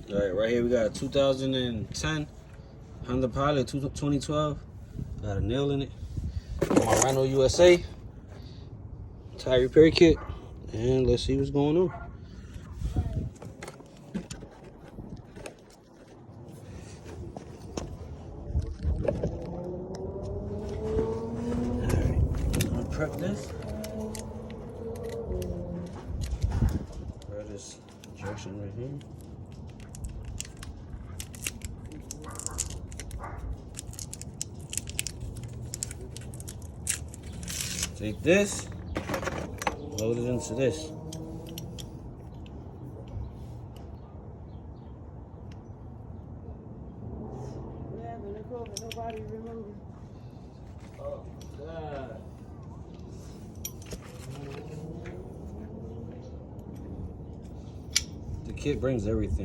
All right here we got a 2010 Honda Pilot 2012. Got a nail in it. My Rhino USA tire repair kit, and let's see what's going on. Alright, I'm gonna prep this. Grab this injection right here. Take this, load it into this. Nobody remembers. Oh, God. The kit brings everything.